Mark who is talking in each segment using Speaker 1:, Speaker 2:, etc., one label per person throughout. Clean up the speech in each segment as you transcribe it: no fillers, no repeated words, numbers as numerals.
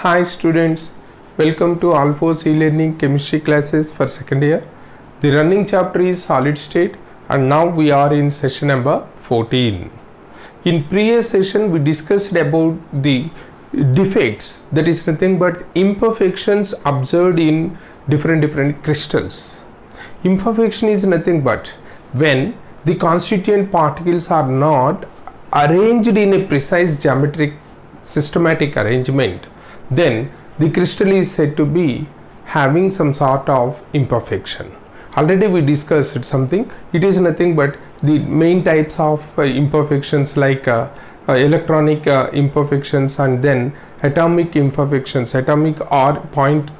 Speaker 1: Hi students, welcome to All4 e-learning chemistry classes for second year. The running chapter is solid state and now we are in session number 14. In previous session we discussed about the defects, that is nothing but imperfections observed in different crystals. Imperfection is nothing but when the constituent particles are not arranged in a precise geometric systematic arrangement, then the crystal is said to be having some sort of imperfection. Already we discussed something. It is nothing but the main types of imperfections like electronic imperfections and then atomic imperfections, atomic or point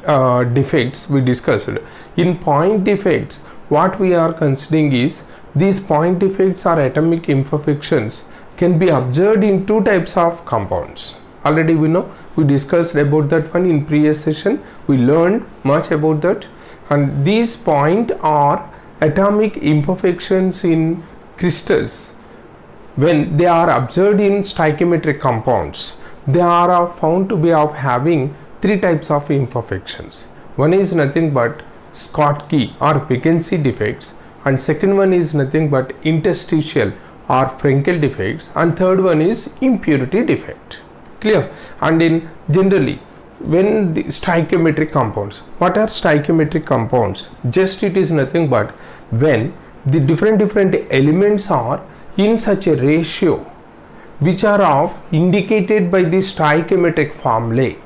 Speaker 1: defects we discussed. In point defects, what we are considering is these point defects or atomic imperfections can be observed in two types of compounds. Already we know, we discussed about that one in previous session. We learned much about that, and these point or atomic imperfections in crystals, when they are observed in stoichiometric compounds, they are found to be of having three types of imperfections. One is nothing but Schottky or vacancy defects, and second one is nothing but interstitial or Frenkel defects, and third one is impurity defect. Clear? And in generally, when the stoichiometric compounds, what are stoichiometric compounds? Just it is nothing but when the different elements are in such a ratio which are of indicated by the stoichiometric formulae.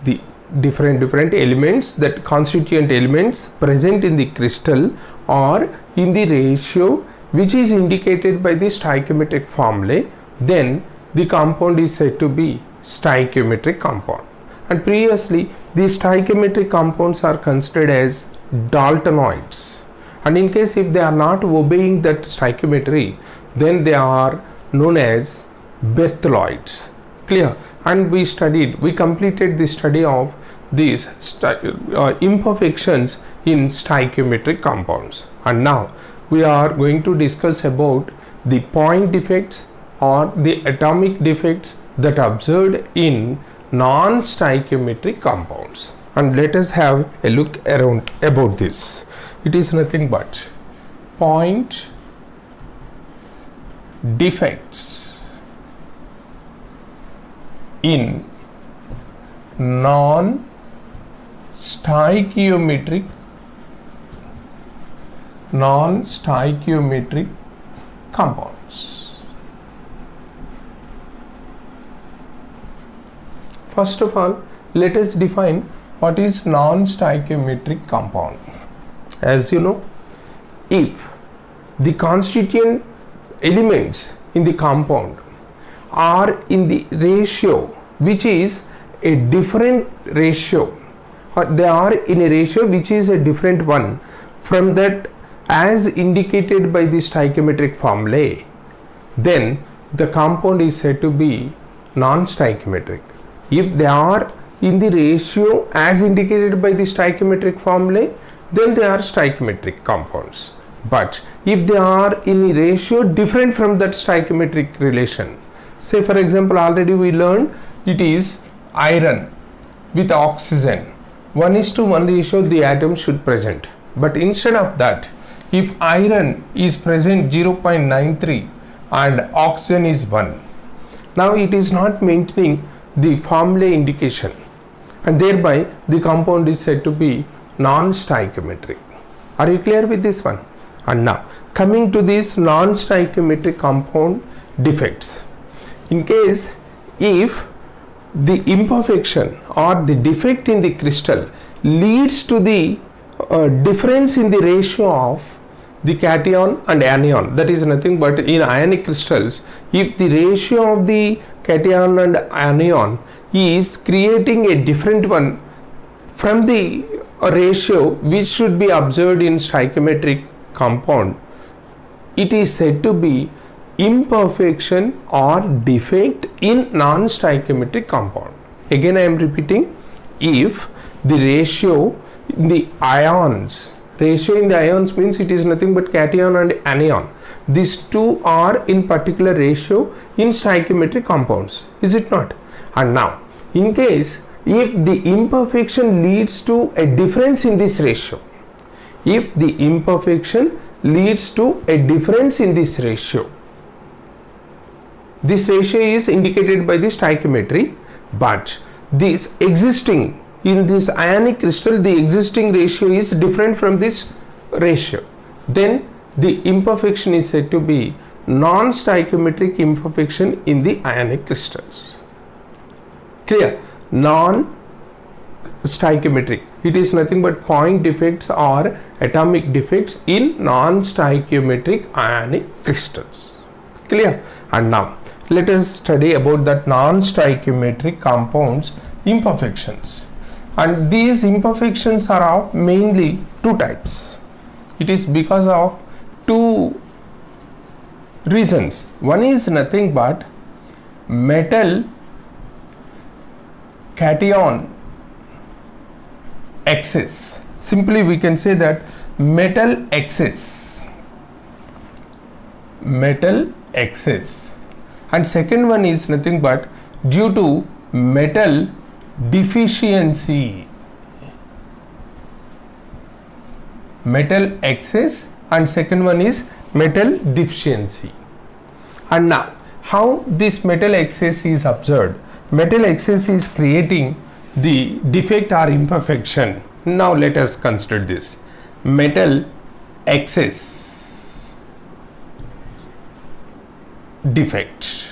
Speaker 1: The different elements, that constituent elements present in the crystal are in the ratio which is indicated by the stoichiometric formulae, then the compound is said to be stoichiometric compound. And previously the stoichiometric compounds are considered as Daltonides, and in case if they are not obeying that stoichiometry, then they are known as Berthollides. Clear? And we completed the study of these imperfections in stoichiometric compounds, and now we are going to discuss about the point defects or the atomic defects that are observed in non-stoichiometric compounds. And let us have a look around about this. It is nothing but point defects in non-stoichiometric compounds. First of all, let us define what is non-stoichiometric compound. As you know, if the constituent elements in the compound are in the ratio which is a different ratio, or they are in a ratio which is a different one from that as indicated by the stoichiometric formulae, then the compound is said to be non-stoichiometric. If they are in the ratio as indicated by the stoichiometric formulae, then they are stoichiometric compounds. But if they are in a ratio different from that stoichiometric relation, say for example, already we learned it is iron with oxygen, 1:1 ratio the atoms should present. But instead of that, if iron is present 0.93 and oxygen is 1, now it is not maintaining the formulae indication, and thereby the compound is said to be non-stoichiometric. Are you clear with this one? And now coming to these non-stoichiometric compound defects, in case if the imperfection or the defect in the crystal leads to the difference in the ratio of the cation and anion, that is nothing but in ionic crystals, if the ratio of the cation and anion is creating a different one from the ratio which should be observed in stoichiometric compound, it is said to be imperfection or defect in non-stoichiometric compound. Again I am repeating, if the ratio in the ions means it is nothing but cation and anion, these two are in particular ratio in stoichiometric compounds, is it not? And now In case if the imperfection leads to a difference in this ratio, if the imperfection leads to a difference in this ratio is indicated by the stoichiometry, but this existing in this ionic crystal, the existing ratio is different from this ratio, then the imperfection is said to be non-stoichiometric imperfection in the ionic crystals. Clear? Non-stoichiometric, it is nothing but point defects or atomic defects in non-stoichiometric ionic crystals. Clear? And now let us study about that non-stoichiometric compounds imperfections, and these imperfections are of mainly two types. It is because of two reasons. One is nothing but metal cation excess. Simply we can say that metal excess, and second one is nothing but due to metal deficiency. Metal excess and second one is metal deficiency. And now how this metal excess is observed? Metal excess is creating the defect or imperfection. Now let us consider this metal excess defect.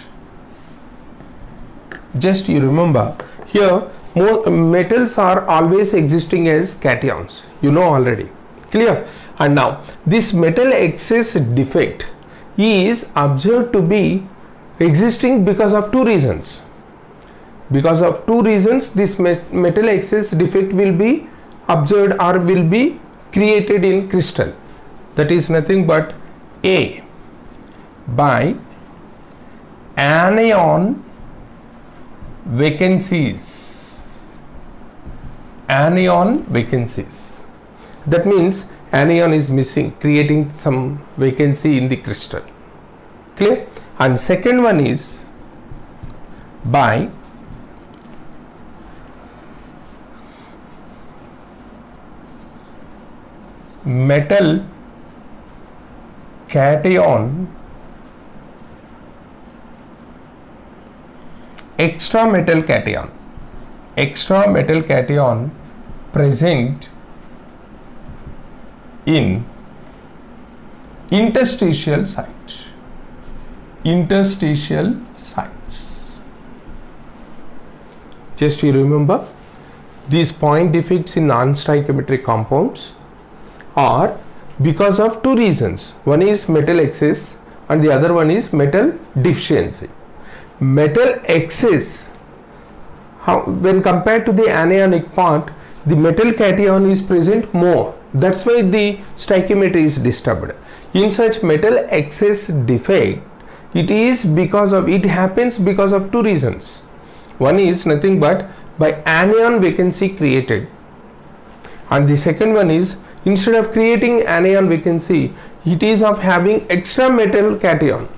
Speaker 1: Just you remember here, more metals are always existing as cations, you know already. Clear? And now this metal excess defect is observed to be existing because of two reasons. Because of two reasons, this metal excess defect will be observed or will be created in crystal. That is nothing but A, by anion vacancies. Anion vacancies. That means anion is missing, creating some vacancy in the crystal. Clear? And second one is by metal cation, extra metal cation present in interstitial sites. Just you remember, these point defects in non-stoichiometric compounds are because of two reasons. One is metal excess and the other one is metal deficiency. Metal excess, when compared to the anionic part, the metal cation is present more. That's why the stoichiometry is disturbed. In such metal excess defect, it happens because of two reasons. One is nothing but by anion vacancy created, and the second one is instead of creating anion vacancy, it is of having extra metal cation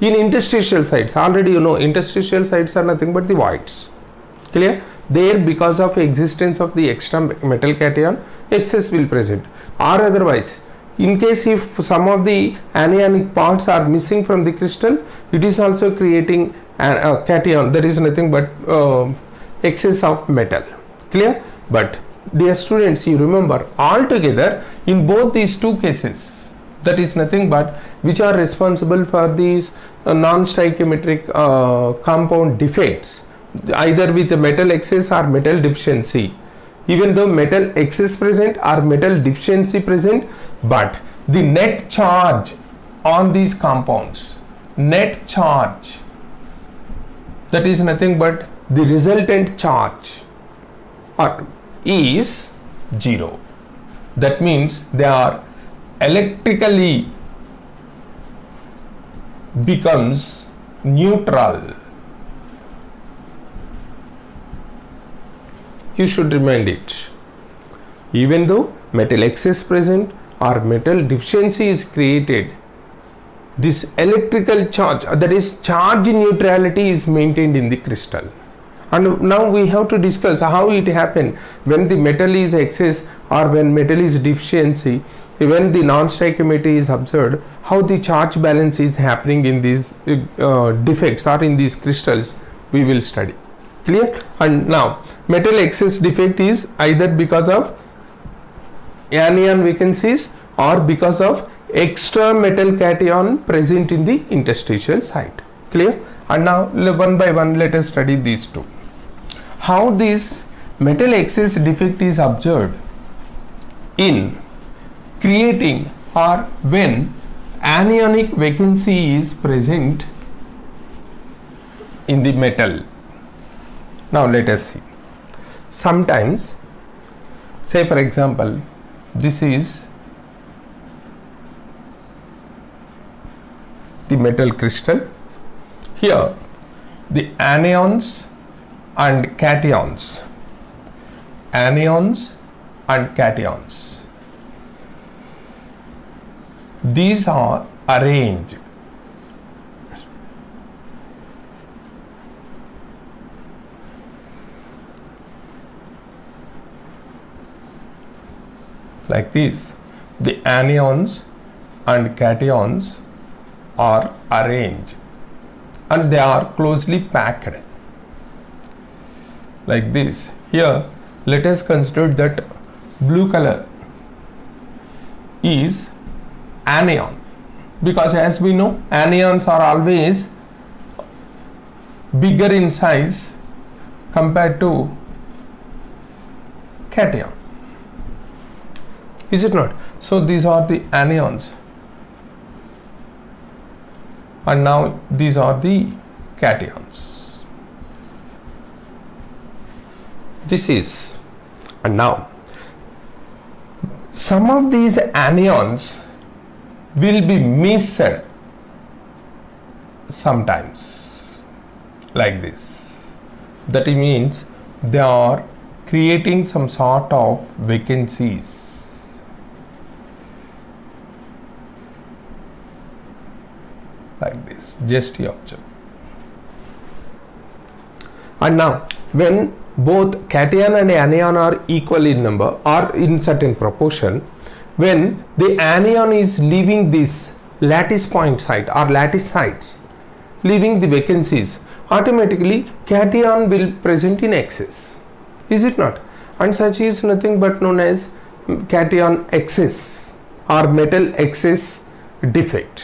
Speaker 1: in interstitial sites. Already you know interstitial sites are nothing but the voids. Clear? There, because of existence of the extra metal cation, excess will present, or otherwise in case if some of the anionic parts are missing from the crystal, it is also creating a cation. There is nothing but excess of metal. Clear? But dear students, you remember altogether in both these two cases, that is nothing but which are responsible for these non-stoichiometric compound defects, either with a metal excess or metal deficiency. Even though metal excess present or metal deficiency present, but the net charge on these compounds, net charge, that is nothing but the resultant charge is 0. That means they are electrically becomes neutral. You should remind it. Even though metal excess present or metal deficiency is created, this electrical charge, that is charge neutrality, is maintained in the crystal. And now we have to discuss how it happened when the metal is excess or when metal is deficiency, when the non-stoichiometry is observed, how the charge balance is happening in these defects or in these crystals we will study. Clear? And now metal excess defect is either because of anion vacancies or because of extra metal cation present in the interstitial site. Clear? And now one by one let us study these two. How this metal excess defect is observed in creating or when anionic vacancy is present in the metal. Now let us see. Sometimes, say for example, this is the metal crystal. Here the anions and cations, these are arranged like this. The anions and cations are arranged and they are closely packed like this. Here let us consider that blue color is anion, because as we know anions are always bigger in size compared to cation, is it not? So these are the anions and now these are the cations. This is, and now some of these anions will be missed sometimes like this. That means they are creating some sort of vacancies like this. Just you observe. And now when both cation and anion are equal in number or in certain proportion, when the anion is leaving this lattice point site or lattice sites, leaving the vacancies, automatically cation will present in excess, is it not? And such is nothing but known as cation excess or metal excess defect.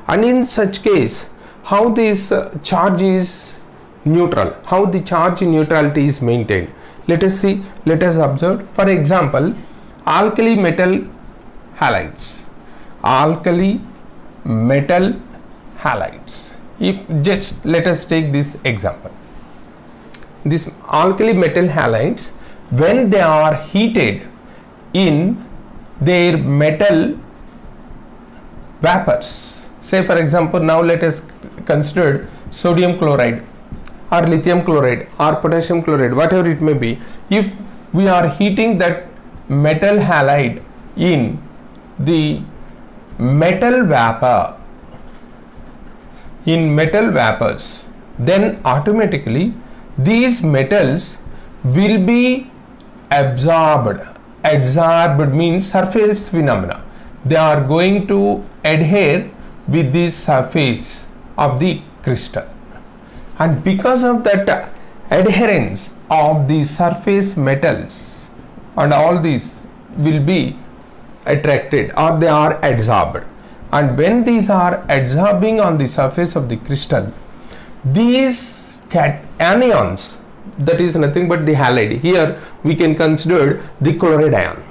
Speaker 1: And in such case, how this charge is neutral, how the charge neutrality is maintained. Let us see, let us observe. For example, alkali metal halides. If just let us take this example. This alkali metal halides, when they are heated in their metal vapors, say for example, now let us consider sodium chloride or lithium chloride or potassium chloride, whatever it may be. If we are heating that metal halide in the metal vapor, in metal vapors, then automatically these metals will be absorbed. Adsorbed means surface phenomena. They are going to adhere with the surface of the crystal, and because of that adherence of the surface metals, and all these will be attracted or they are adsorbed. And when these are adsorbing on the surface of the crystal, these anions, that is nothing but the halide, here we can consider the chloride ion,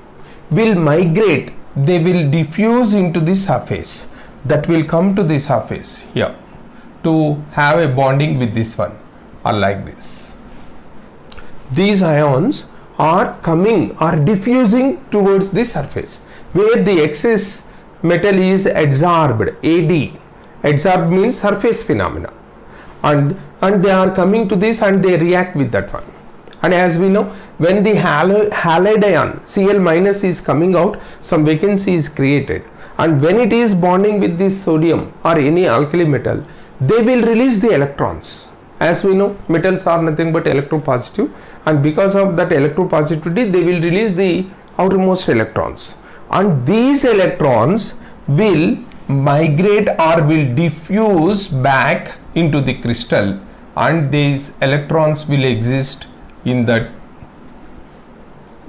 Speaker 1: will migrate, they will diffuse into the surface, that will come to the surface here to have a bonding with this one, or like this. These ions are coming or diffusing towards the surface where the excess metal is adsorbed. Adsorbed means surface phenomena, and they are coming to this and they react with that one. And as we know, when the halide ion Cl minus is coming out, some vacancy is created, and when it is bonding with this sodium or any alkali metal, they will release the electrons, As we know, metals are nothing but electropositive, and because of that electropositivity they will release the outermost electrons, and these electrons will migrate or will diffuse back into the crystal, and these electrons will exist in the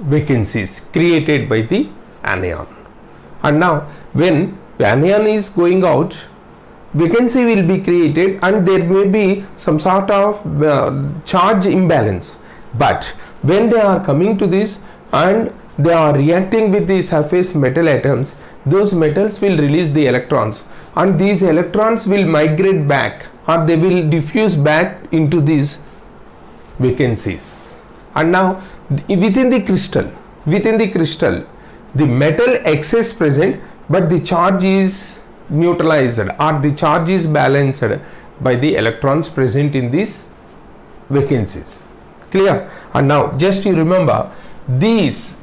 Speaker 1: vacancies created by the anion. And now when the anion is going out, vacancy will be created and there may be some sort of charge imbalance, but when they are coming to this and they are reacting with the surface metal atoms, those metals will release the electrons, and these electrons will migrate back or they will diffuse back into these vacancies. And now within the crystal the metal excess present, but the charge is neutralized or the charge is balanced by the electrons present in these vacancies. Clear? And now just you remember, these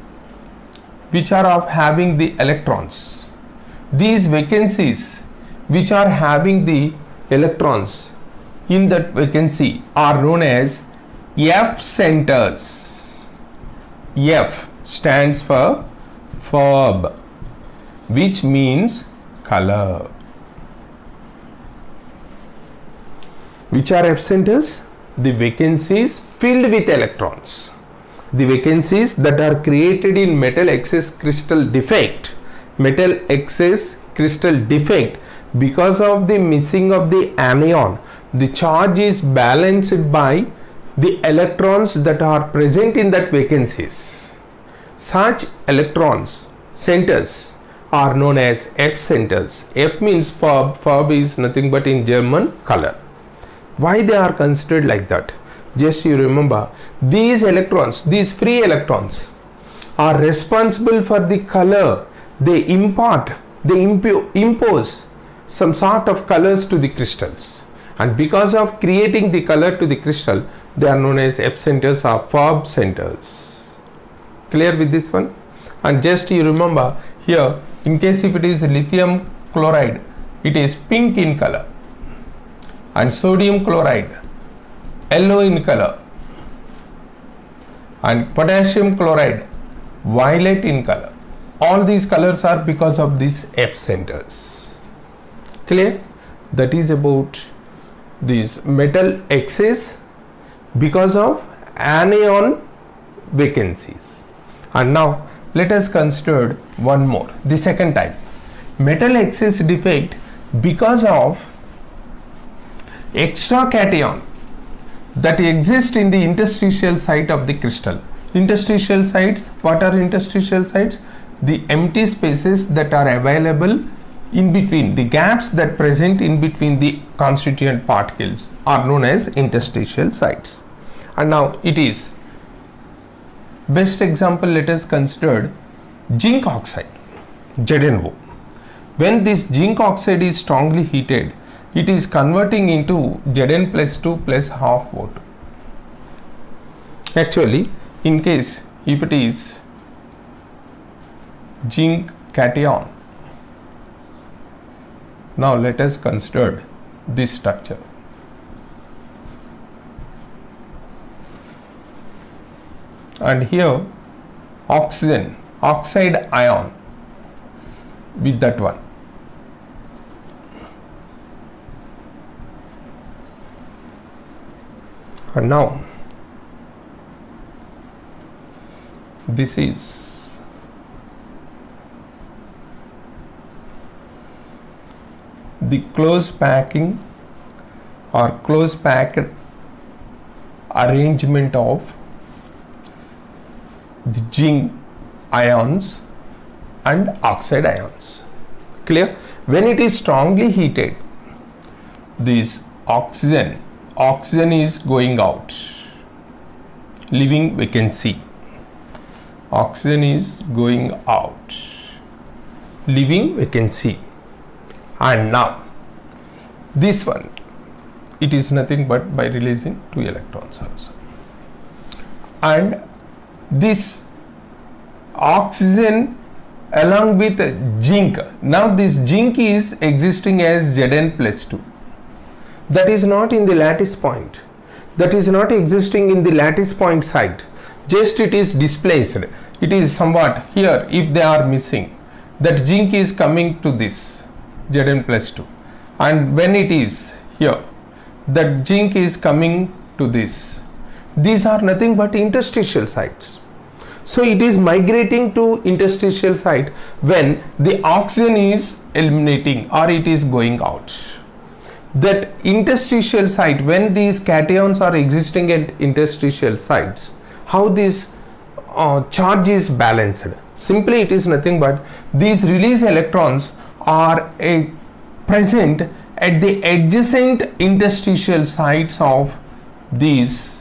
Speaker 1: which are of having the electrons, these vacancies which are having the electrons in that vacancy are known as F centers. F stands for Fob, which means color. Which are F centers? The vacancies filled with electrons. The vacancies that are created in metal excess crystal defect. Metal excess crystal defect, because of the missing of the anion, the charge is balanced by the electrons that are present in that vacancies. Such electrons centers are known as F centers. F means Fob. Fob is nothing but in German color. Why they are considered like that? Just you remember, these electrons, these free electrons are responsible for the color. They impart, they impose some sort of colors to the crystals, and because of creating the color to the crystal, they are known as F centers or Fob centers. Clear with this one? And just you remember here, in case if it is lithium chloride, it is pink in color, and sodium chloride yellow in color, and potassium chloride violet in color. All these colors are because of these F centers. Clear? That is about this metal excess because of anion vacancies. And now let us consider one more, the second type, metal excess defect because of extra cation that exist in the interstitial site of the crystal. Interstitial sites, what are interstitial sites? The empty spaces that are available in between, the gaps that present in between the constituent particles are known as interstitial sites. And now it is best example, let us consider zinc oxide, ZnO. When this zinc oxide is strongly heated, it is converting into Zn plus 2 plus half O2. Actually, in case if it is zinc cation, now let us consider this structure. And here oxygen, oxide ion with that one. And now this is the close packing or close packed arrangement of the zinc ions and oxide ions. Clear? When it is strongly heated, this oxygen is going out, leaving vacancy. Oxygen is going out, leaving vacancy. And now this one, it is nothing but by releasing 2 electrons also. And this oxygen along with zinc, now this zinc is existing as Zn plus 2. That is not in the lattice point. that is not existing in the lattice point site, just it is displaced. It is somewhat here, if they are missing, that zinc is coming to this Zn plus 2, and when it is here, that zinc is coming to this. These are nothing but interstitial sites. So it is migrating to interstitial site when the oxygen is eliminating or it is going out. That interstitial site, when these cations are existing at interstitial sites, how this charge is balanced? Simply it is nothing but these release electrons are present at the adjacent interstitial sites of these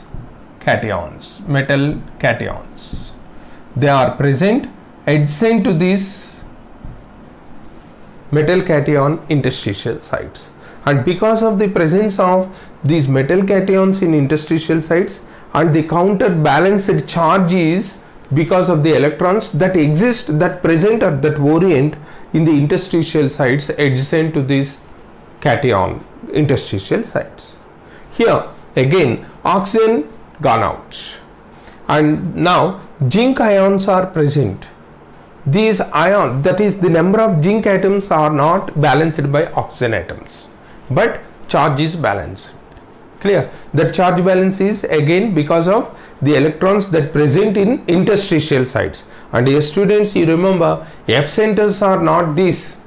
Speaker 1: cations, metal cations. They are present adjacent to these metal cation interstitial sites, and because of the presence of these metal cations in interstitial sites and the counterbalanced charges because of the electrons that exist, that present or that orient in the interstitial sites adjacent to these cation interstitial sites. Here again oxygen gone out, and now zinc ions are present. These ions, that is the number of zinc atoms, are not balanced by oxygen atoms, but charge is balanced. Clear? That charge balance is again because of the electrons that present in interstitial sites. And yes students, you remember F centers are not these.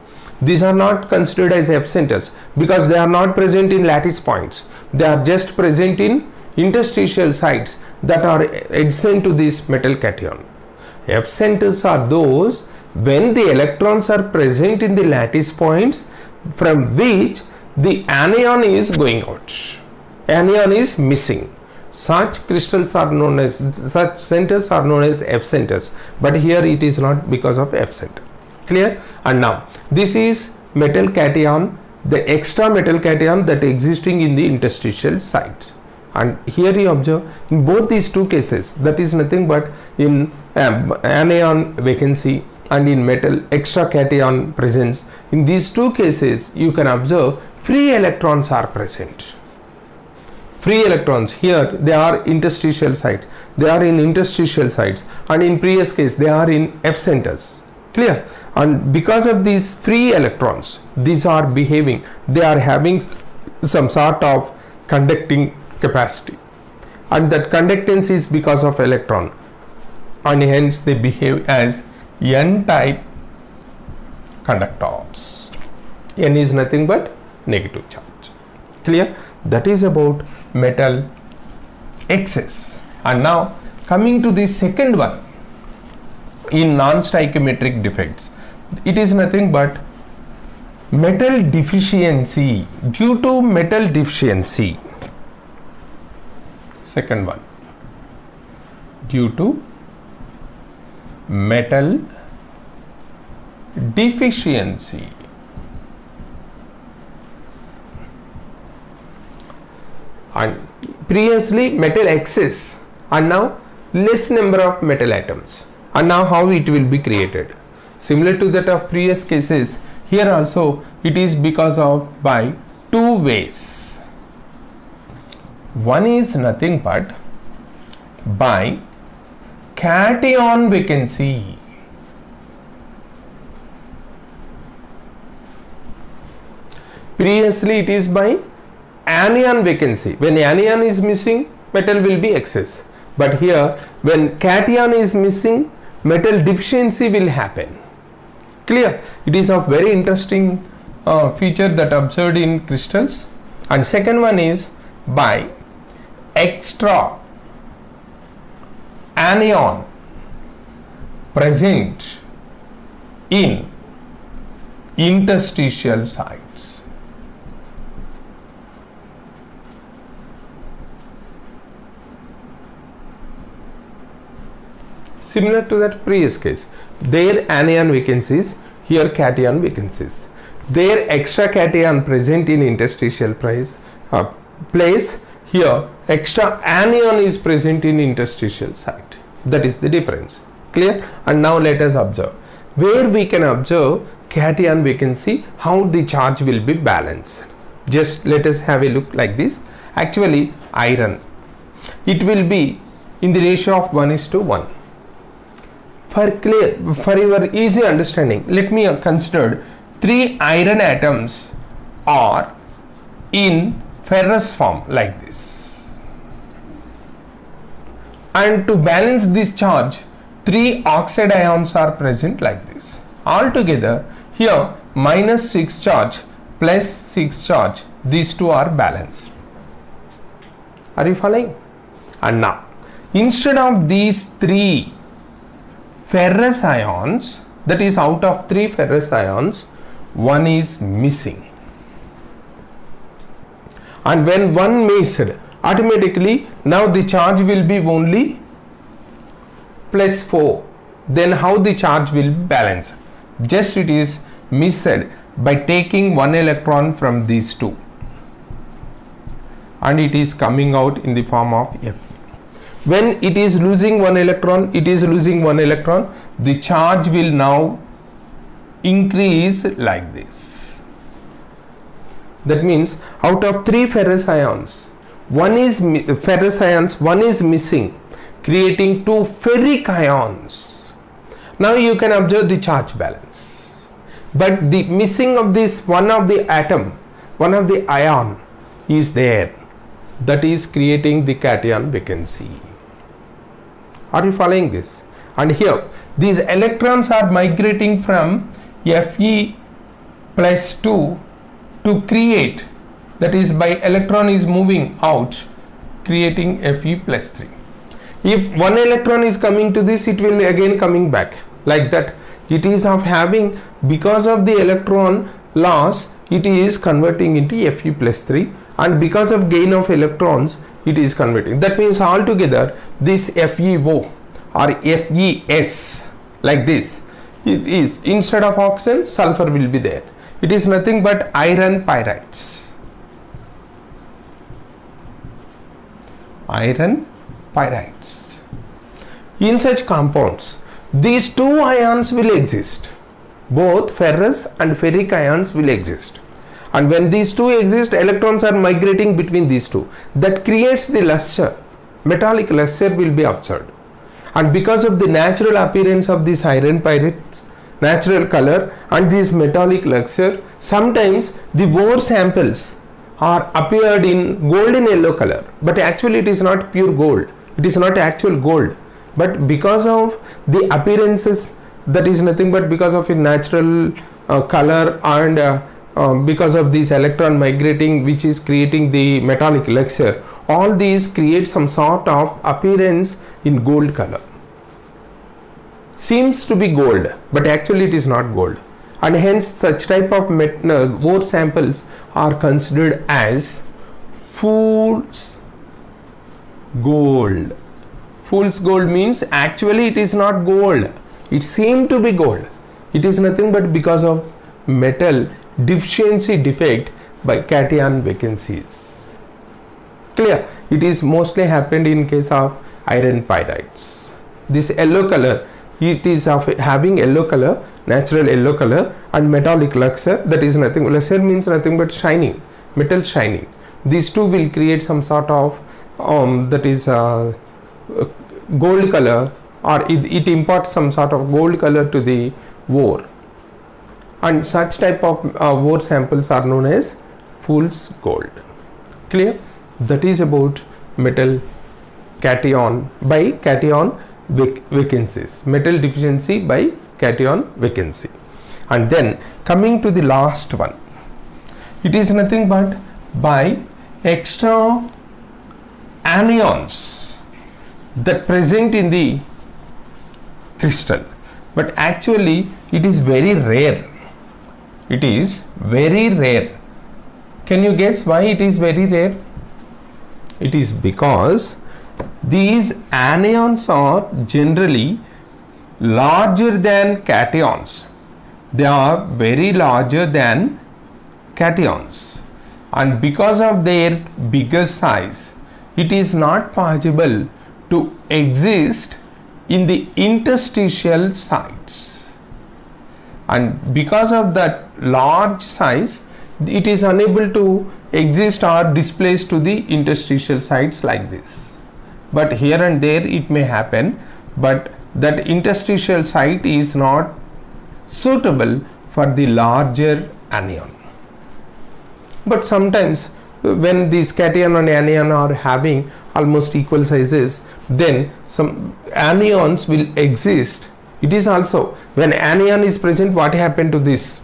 Speaker 1: These are not considered as F centers because they are not present in lattice points. They are just present in interstitial sites that are adjacent to this metal cation. F centers are those when the electrons are present in the lattice points from which the anion is going out. Anion is missing. Such crystals are known as, such centers are known as F centers, but here it is not because of F center. Clear? And now this is metal cation, the extra metal cation that existing in the interstitial sites. And here you observe in both these two cases, that is nothing but in anion vacancy and in metal extra cation presence. In these two cases you can observe free electrons are present. Free electrons here, they are interstitial sites, they are in interstitial sites, and in previous case they are in F centers. Clear? And because of these free electrons, these are behaving, they are having some sort of conducting capacity, and that conductance is because of electron, and hence they behave as n-type conductors. N is nothing but negative charge. Clear? That is about metal excess. And now coming to the second one, in non-stoichiometric defects, it is nothing but metal deficiency. Due to metal deficiency, second one, due to metal deficiency, and previously metal excess, and now less number of metal atoms. And now how it will be created? Similar to that of previous cases, here also it is because of by two ways. One is nothing but by cation vacancy. Previously it is by anion vacancy. When anion is missing, metal will be excess. But here when cation is missing, metal deficiency will happen. Clear? It is a very interesting feature that observed in crystals. And second one is by extra anion present in interstitial sites. Similar to that previous case, their anion vacancies, here cation vacancies. Their extra cation present in interstitial place, here extra anion is present in interstitial site. That is the difference. Clear? And now let us observe where we can observe cation vacancy, how the charge will be balanced. Just let us have a look like this. Actually iron, it will be in the ratio of 1:1. For your easy understanding, let me consider 3 iron atoms are in ferrous form like this, and to balance this charge 3 oxide ions are present like this. Altogether here -6 charge plus 6 charge, these two are balanced. Are you following? And now instead of these 3 ferrous ions, that is out of 3 ferrous ions, one is missing, and when one missed, automatically now the charge will be only +4. Then how the charge will balance? Just it is missed by taking 1 electron from these 2, and it is coming out in the form of Fe. When it is losing 1 electron, the charge will now increase like this. That means out of 3 ferrous ions, one is missing, creating 2 ferric ions. Now you can observe the charge balance, but the missing of this one of the ion is there, that is creating the cation vacancy. Are you following this? And here these electrons are migrating from Fe +2 to create, that is by electron is moving out, creating Fe +3. If 1 electron is coming to this, it will again coming back like that. It is of having, because of the electron loss, it is converting into Fe +3, and because of gain of electrons, it is converting. That means altogether this FeO or FeS like this, it is instead of oxygen, sulfur will be there. It is nothing but iron pyrites. Iron pyrites. In such compounds, these 2 ions will exist. Both ferrous and ferric ions will exist. And when these 2 exist, electrons are migrating between these 2. That creates the luster. Metallic luster will be observed. And because of the natural appearance of these iron pyrites, natural color and this metallic luster, sometimes the ore samples are appeared in golden yellow color, but actually it is not pure gold. It is not actual gold, but because of the appearances, that is nothing but because of a natural color and because of this electron migrating, which is creating the metallic luster, all these create some sort of appearance in gold color. Seems to be gold, but actually it is not gold, and hence such type of ore samples are considered as fool's gold. Fool's gold means actually it is not gold. It seemed to be gold. It is nothing but because of metal deficiency defect by cation vacancies. Clear? It is mostly happened in case of iron pyrites. This yellow color, it is of having yellow color, natural yellow color, and metallic luster, that is nothing. Luster means nothing but shining, metal shining. These two will create some sort of that is gold color, or it imparts some sort of gold color to the ore, and such type of ore samples are known as fool's gold. Clear? That is about metal cation by cation vacancies, metal deficiency by cation vacancy. And then coming to the last one, it is nothing but by extra anions that present in the crystal, but actually it is very rare. It is very rare. Can you guess why it is very rare? It is because these anions are generally larger than cations. They are very larger than cations, and because of their bigger size, it is not possible to exist in the interstitial sites, and because of that large size, it is unable to exist or displace to the interstitial sites like this. but here and there it may happen, but that interstitial site is not suitable for the larger anion. But sometimes when these cation and anion are having almost equal sizes, then some anions will exist. It is also when anion is present, what happened to this?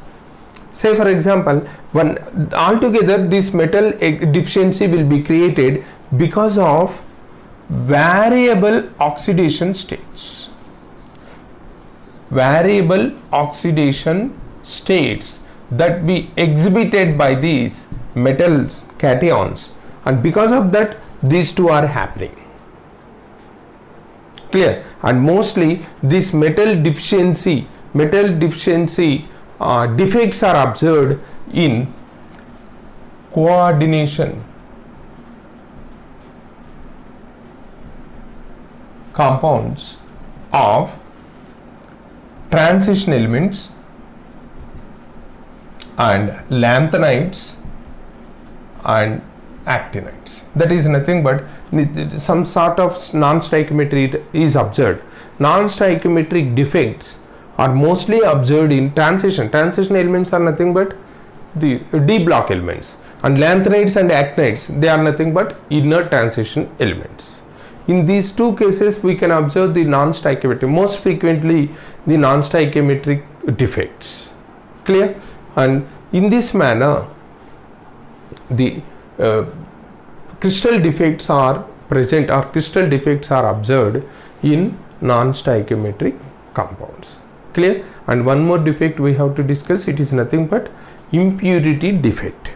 Speaker 1: Say for example, when altogether this metal deficiency will be created because of variable oxidation states. Variable oxidation states that be exhibited by these metals cations, and because of that these two are happening. Clear? And mostly this metal deficiency defects are observed in coordination compounds of transition elements and lanthanides and actinides. That is nothing but some sort of non-stoichiometry is observed. Non-stoichiometric defects are mostly observed in transition. Transition elements are nothing but the D block elements, and lanthanides and actinides, they are nothing but inner transition elements. In these two cases we can observe the non-stoichiometric, most frequently the non-stoichiometric defects. Clear? And in this manner the crystal defects are present, or crystal defects are observed in non-stoichiometric compounds. Clear? And one more defect we have to discuss, it is nothing but impurity defect,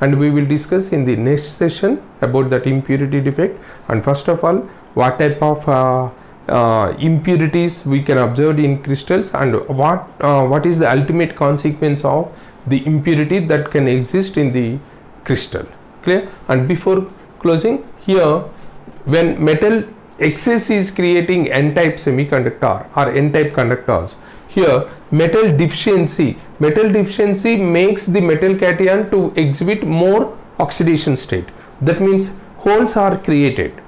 Speaker 1: and we will discuss in the next session about that impurity defect. And first of all, what type of impurities we can observe in crystals, and what is the ultimate consequence of the impurity that can exist in the crystal. Clear? And before closing, here when metal excess is creating n-type semiconductor or n-type conductors, here metal deficiency makes the metal cation to exhibit more oxidation state. That means holes are created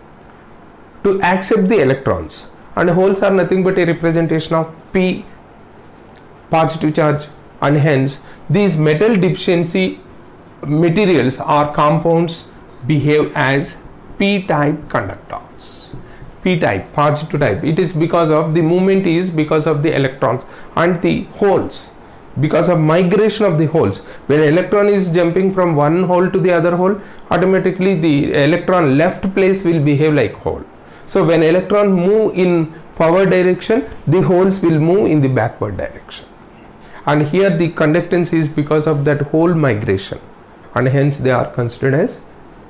Speaker 1: to accept the electrons, and holes are nothing but a representation of p positive charge, and hence these metal deficiency materials or compounds behave as p-type conductors. P-type, positive type, it is because of the movement is because of the electrons, and the holes because of migration of the holes. When electron is jumping from one hole to the other hole, automatically the electron left place will behave like hole. So when electron move in forward direction, the holes will move in the backward direction, and here the conductance is because of that hole migration, and hence they are considered as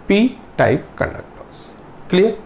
Speaker 1: p-type conductors. Clear?